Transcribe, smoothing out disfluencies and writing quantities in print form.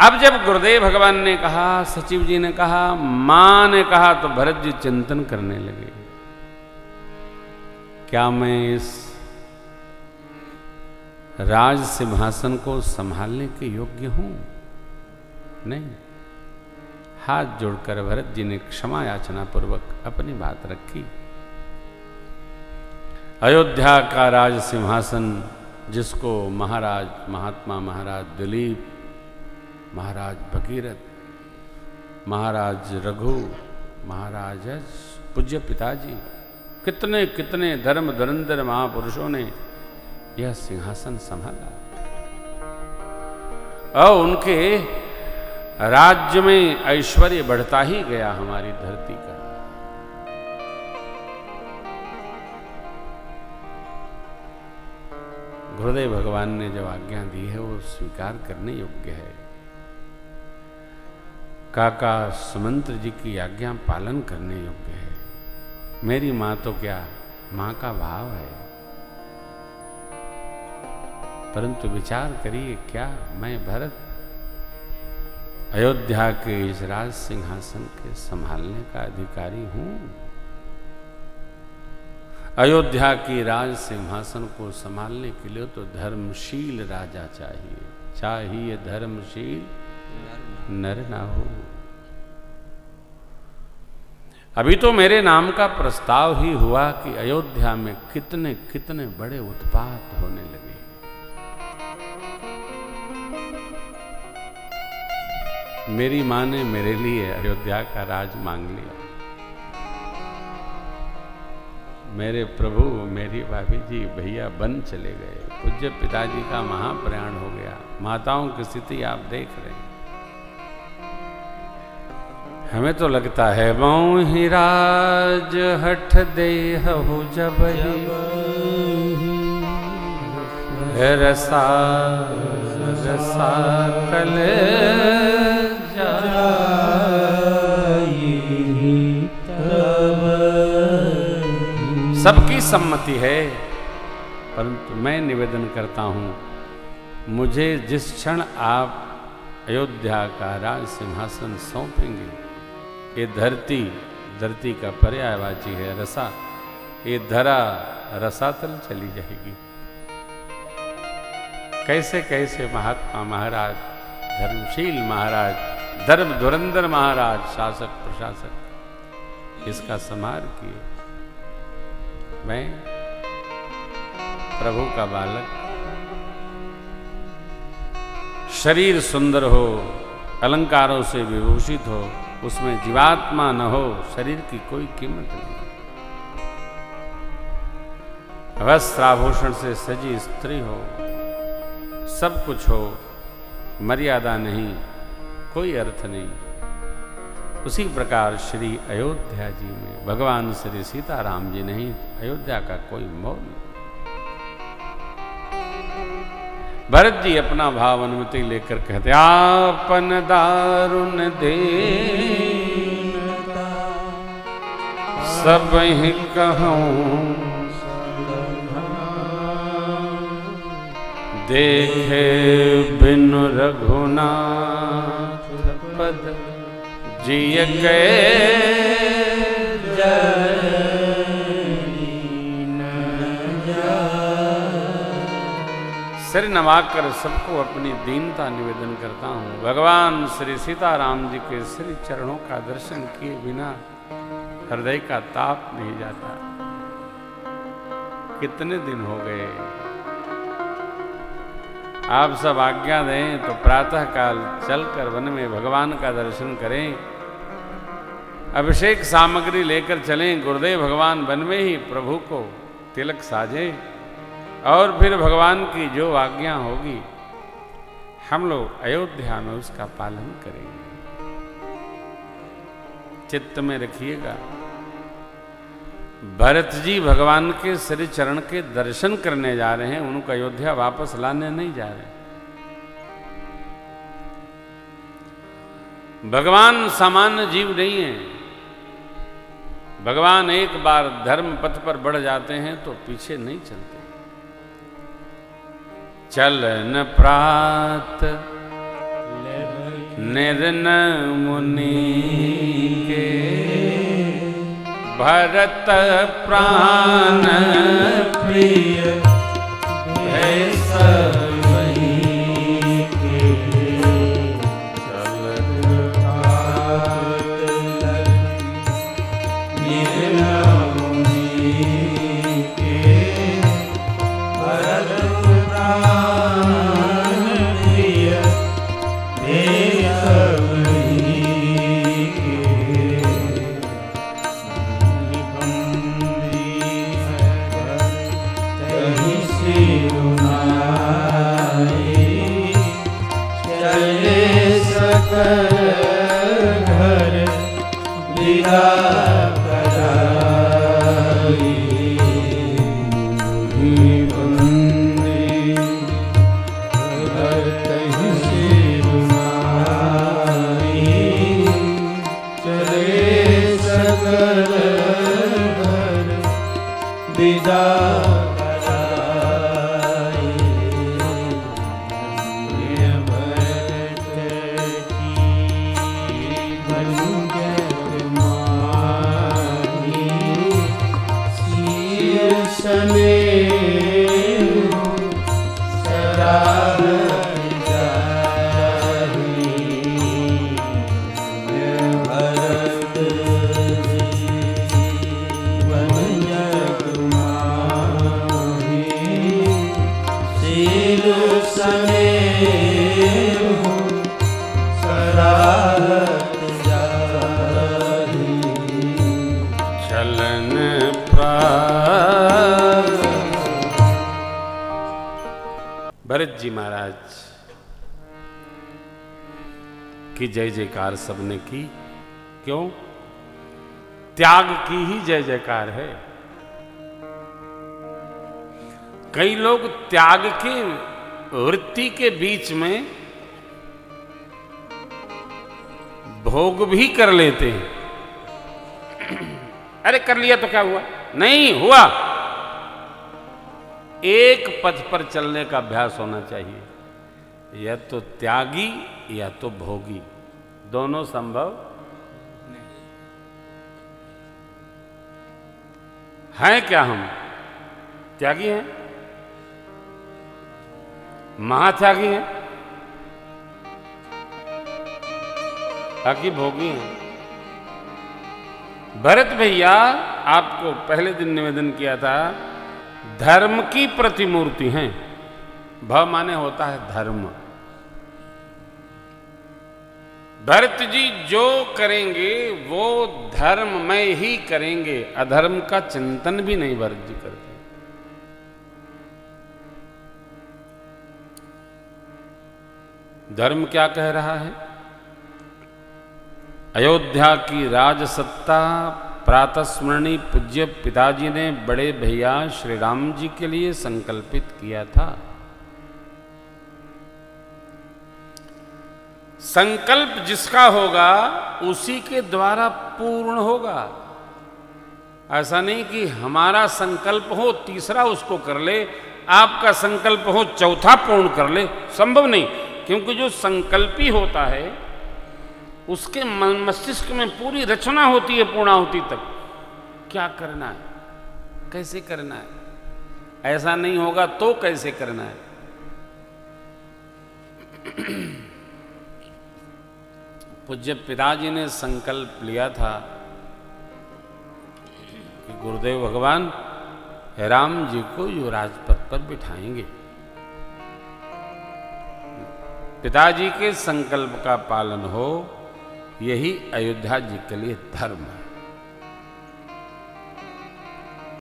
अब जब गुरुदेव भगवान ने कहा, सचिव जी ने कहा, मां ने कहा, तो भरत जी चिंतन करने लगे, क्या मैं इस राज सिंहासन को संभालने के योग्य हूं? नहीं। हाथ जोड़कर भरत जी ने क्षमा याचना पूर्वक अपनी बात रखी। अयोध्या का राज सिंहासन जिसको महाराज महात्मा महाराज दिलीप, महाराज भगीरथ, महाराज रघु, महाराज पूज्य पिताजी, कितने कितने धर्म धुरंधर महापुरुषों ने यह सिंहासन संभाला और उनके राज्य में ऐश्वर्य बढ़ता ही गया हमारी धरती का। गुरुदेव भगवान ने जब आज्ञा दी है वो स्वीकार करने योग्य है। काका सुमंत्र जी की आज्ञा पालन करने योग्य है। मेरी मां तो क्या, मां का भाव है, परंतु विचार करिए, क्या मैं भरत अयोध्या के इस राज सिंहासन के संभालने का अधिकारी हूं? अयोध्या की राज सिंहासन को संभालने के लिए तो धर्मशील राजा चाहिए, चाहिए धर्मशील नर ना हो। अभी तो मेरे नाम का प्रस्ताव ही हुआ कि अयोध्या में कितने कितने बड़े उत्पात होने लगे। मेरी मां ने मेरे लिए अयोध्या का राज मांग लिया। मेरे प्रभु, मेरी भाभी जी, भैया बन चले गए। पूज्य पिताजी का महाप्रयाण हो गया। माताओं की स्थिति आप देख रहे हैं। हमें तो लगता है मोहि राज हठ देह हो जब रसा रसा कल सबकी सम्मति है, परंतु मैं निवेदन करता हूं, मुझे जिस क्षण आप अयोध्या का राज सिंहासन सौंपेंगे, ये धरती, धरती का पर्यायवाची है रसा, ये धरा रसातल चली जाएगी। कैसे कैसे महात्मा महाराज, धर्मशील महाराज, धर्म धुरंधर महाराज, शासक प्रशासक इसका संहार किए। मैं प्रभु का बालक, शरीर सुंदर हो, अलंकारों से विभूषित हो, उसमें जीवात्मा न हो, शरीर की कोई कीमत नहीं। वस्त्राभूषण से सजी स्त्री हो, सब कुछ हो, मर्यादा नहीं, कोई अर्थ नहीं। उसी प्रकार श्री अयोध्या जी में भगवान श्री सीताराम जी नहीं, अयोध्या का कोई मोल नहीं। भरत जी अपना भाव अनुमति लेकर कहते, आपन दारुण दीनता सब ही कहूं, देखे बिनु रघुनाथ पद जिय गए सिर नवाकर सबको अपनी दीनता निवेदन करता हूँ। भगवान श्री सीताराम जी के श्री चरणों का दर्शन किए बिना हृदय का ताप नहीं जाता। कितने दिन हो गए, आप सब आज्ञा दें तो प्रातः काल चलकर वन में भगवान का दर्शन करें, अभिषेक सामग्री लेकर चलें, गुरुदेव भगवान वन में ही प्रभु को तिलक साजें और फिर भगवान की जो आज्ञा होगी हम लोग अयोध्या में उसका पालन करेंगे। चित्त में रखिएगा, भरत जी भगवान के श्री चरण के दर्शन करने जा रहे हैं, उनको अयोध्या वापस लाने नहीं जा रहे। भगवान सामान्य जीव नहीं है। भगवान एक बार धर्म पथ पर बढ़ जाते हैं तो पीछे नहीं चलते। चलन प्रात निर्न मुनि के भरत प्राण प्रिय है सबई के चलत तात निर्न मुनि के भरत प्राण प्रिय है सबई के घर विदा कराई बंदे कहीं सिरुनाई चले सकल घर विदा भरत जी महाराज की जय जयकार सबने की। क्यों? त्याग की ही जय जयकार है। कई लोग त्याग की वृत्ति के बीच में भोग भी कर लेते हैं। अरे कर लिया तो क्या हुआ? नहीं हुआ। एक पथ पर चलने का अभ्यास होना चाहिए, या तो त्यागी या तो भोगी, दोनों संभव नहीं है। क्या हम त्यागी हैं? महात्यागी हैं? बाकी भोगी हैं। भरत भैया आपको पहले दिन निवेदन किया था, धर्म की प्रतिमूर्ति हैं। भ माने होता है धर्म। भरत जी जो करेंगे वो धर्म में ही करेंगे, अधर्म का चिंतन भी नहीं भरत जी करते। धर्म क्या कह रहा है? अयोध्या की राजसत्ता प्रातस्मरणीय पूज्य पिताजी ने बड़े भैया श्री राम जी के लिए संकल्पित किया था। संकल्प जिसका होगा उसी के द्वारा पूर्ण होगा। ऐसा नहीं कि हमारा संकल्प हो तीसरा उसको कर ले, आपका संकल्प हो चौथा पूर्ण कर ले, संभव नहीं। क्योंकि जो संकल्पी होता है उसके मस्तिष्क में पूरी रचना होती है पूर्णाहुति तक, क्या करना है, कैसे करना है। ऐसा नहीं होगा तो कैसे करना है। पूज्य पिताजी ने संकल्प लिया था कि गुरुदेव भगवान राम जी को युवराज पद पर बिठाएंगे। पिताजी के संकल्प का पालन हो, यही अयोध्या जी के लिए धर्म है।